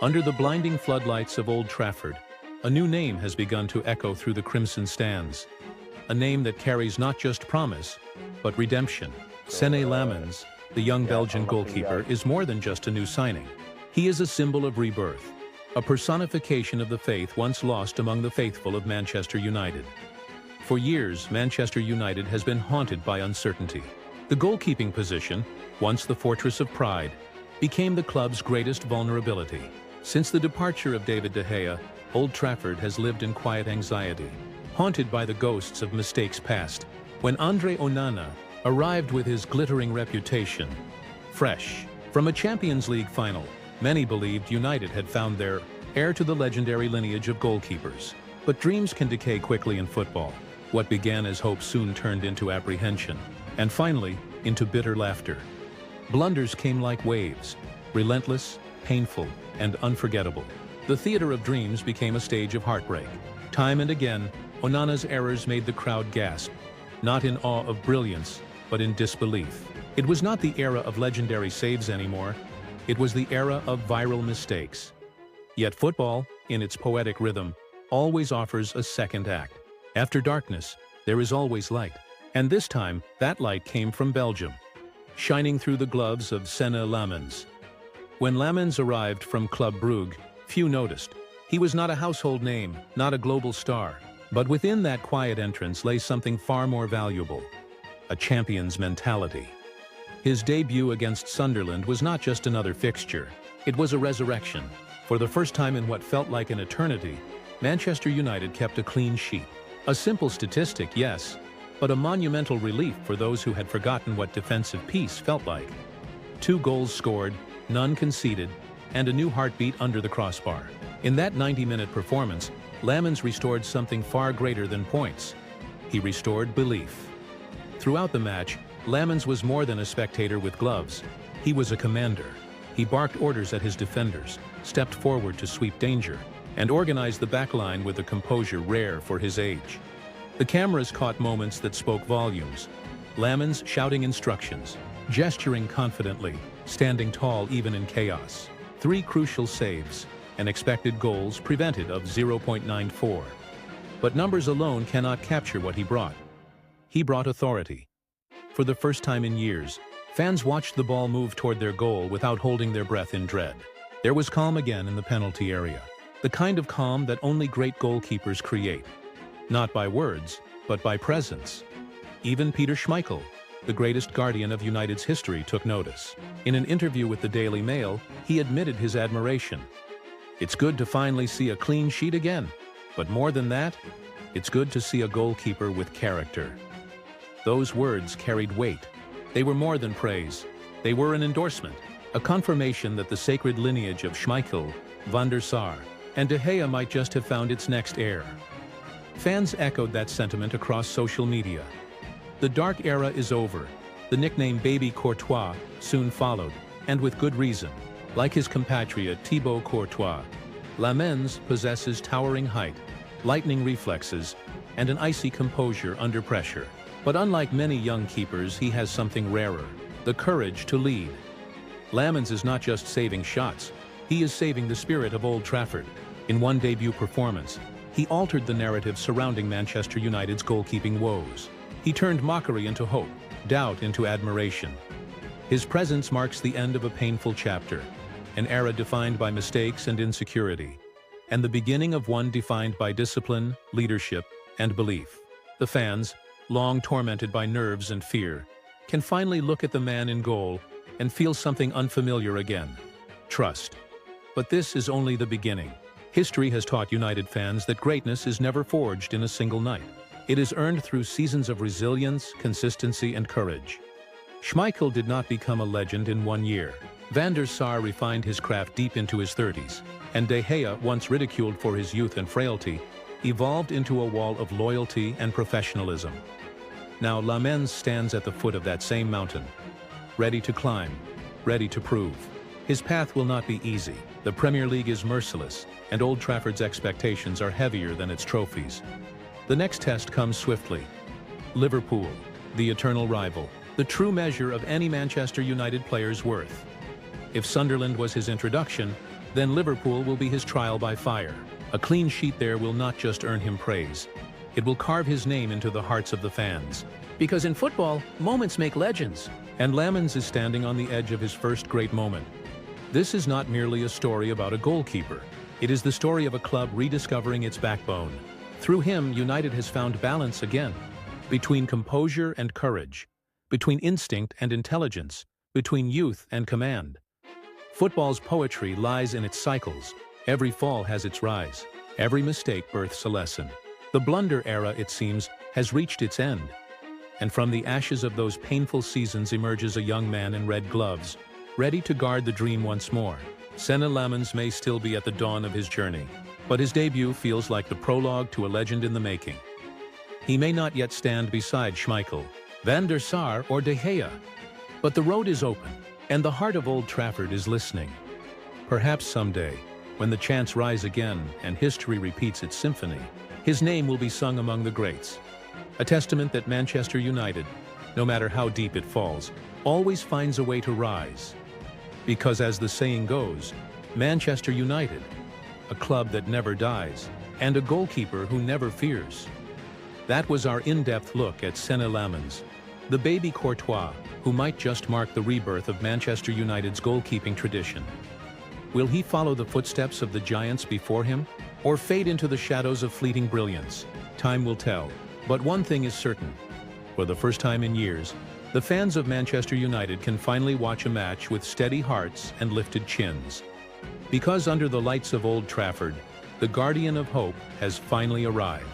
Under the blinding floodlights of Old Trafford, a new name has begun to echo through the crimson stands. A name that carries not just promise, but redemption. Senne Lammens, the young Belgian goalkeeper, is more than just a new signing. He is a symbol of rebirth, a personification of the faith once lost among the faithful of Manchester United. For years, Manchester United has been haunted by uncertainty. The goalkeeping position, once the fortress of pride, became the club's greatest vulnerability. Since the departure of David De Gea, Old Trafford has lived in quiet anxiety, haunted by the ghosts of mistakes past. When Andre Onana arrived with his glittering reputation, fresh from a Champions League final, many believed United had found their heir to the legendary lineage of goalkeepers. But dreams can decay quickly in football. What began as hope soon turned into apprehension, and finally, into bitter laughter. Blunders came like waves, relentless, painful, and unforgettable. The theater of dreams became a stage of heartbreak. Time and again, Onana's errors made the crowd gasp, not in awe of brilliance, but in disbelief. It was not the era of legendary saves anymore. It was the era of viral mistakes. Yet football, in its poetic rhythm, always offers a second act. After darkness, there is always light. And this time, that light came from Belgium, shining through the gloves of Senne Lammens. When Lammens arrived from Club Brugge, few noticed. He was not a household name, not a global star. But within that quiet entrance lay something far more valuable: a champion's mentality. His debut against Sunderland was not just another fixture. It was a resurrection. For the first time in what felt like an eternity, Manchester United kept a clean sheet. A simple statistic, yes, but a monumental relief for those who had forgotten what defensive peace felt like. 2 goals scored, none conceded, and a new heartbeat under the crossbar. In that 90-minute performance, Lammens restored something far greater than points. He restored belief. Throughout the match, Lammens was more than a spectator with gloves. He was a commander. He barked orders at his defenders, stepped forward to sweep danger, and organized the backline with a composure rare for his age. The cameras caught moments that spoke volumes. Lammens shouting instructions, gesturing confidently, standing tall even in chaos. 3 crucial saves, and expected goals prevented of 0.94. But numbers alone cannot capture what he brought. He brought authority. For the first time in years, fans watched the ball move toward their goal without holding their breath in dread. There was calm again in the penalty area. The kind of calm that only great goalkeepers create. Not by words, but by presence. Even Peter Schmeichel, the greatest guardian of United's history, took notice. In an interview with the Daily Mail, he admitted his admiration. "It's good to finally see a clean sheet again. But more than that, it's good to see a goalkeeper with character." Those words carried weight. They were more than praise. They were an endorsement, a confirmation that the sacred lineage of Schmeichel, Van der Sar, and De Gea might just have found its next heir. Fans echoed that sentiment across social media. The dark era is over. The nickname Baby Courtois soon followed, and with good reason. Like his compatriot Thibaut Courtois, Lammens possesses towering height, lightning reflexes, and an icy composure under pressure. But unlike many young keepers, he has something rarer: the courage to lead. Lammens is not just saving shots, he is saving the spirit of Old Trafford. In one debut performance, he altered the narrative surrounding Manchester United's goalkeeping woes. He turned mockery into hope, doubt into admiration. His presence marks the end of a painful chapter, an era defined by mistakes and insecurity, and the beginning of one defined by discipline, leadership, and belief. The fans, long tormented by nerves and fear, can finally look at the man in goal and feel something unfamiliar again: trust. But this is only the beginning. History has taught United fans that greatness is never forged in a single night. It is earned through seasons of resilience, consistency, and courage. Schmeichel did not become a legend in 1 year. Van der Sar refined his craft deep into his 30s, and De Gea, once ridiculed for his youth and frailty, evolved into a wall of loyalty and professionalism. Now Lammens stands at the foot of that same mountain, ready to climb, ready to prove. His path will not be easy. The Premier League is merciless, and Old Trafford's expectations are heavier than its trophies. The next test comes swiftly. Liverpool, the eternal rival, the true measure of any Manchester United player's worth. If Sunderland was his introduction, then Liverpool will be his trial by fire. A clean sheet there will not just earn him praise. It will carve his name into the hearts of the fans. Because in football, moments make legends. And Lammens is standing on the edge of his first great moment. This is not merely a story about a goalkeeper. It is the story of a club rediscovering its backbone. Through him, United has found balance again. Between composure and courage. Between instinct and intelligence. Between youth and command. Football's poetry lies in its cycles. Every fall has its rise. Every mistake births a lesson. The blunder era, it seems, has reached its end. And from the ashes of those painful seasons emerges a young man in red gloves, ready to guard the dream once more. Senne Lammens may still be at the dawn of his journey, but his debut feels like the prologue to a legend in the making. He may not yet stand beside Schmeichel, Van der Sar, or De Gea, but the road is open, and the heart of Old Trafford is listening. Perhaps someday, when the chants rise again and history repeats its symphony, his name will be sung among the greats. A testament that Manchester United, no matter how deep it falls, always finds a way to rise. Because as the saying goes, Manchester United, a club that never dies, and a goalkeeper who never fears. That was our in-depth look at Senne Lammens, the baby Courtois, who might just mark the rebirth of Manchester United's goalkeeping tradition. Will he follow the footsteps of the giants before him, or fade into the shadows of fleeting brilliance? Time will tell. But one thing is certain. For the first time in years, the fans of Manchester United can finally watch a match with steady hearts and lifted chins. Because under the lights of Old Trafford, the guardian of hope has finally arrived.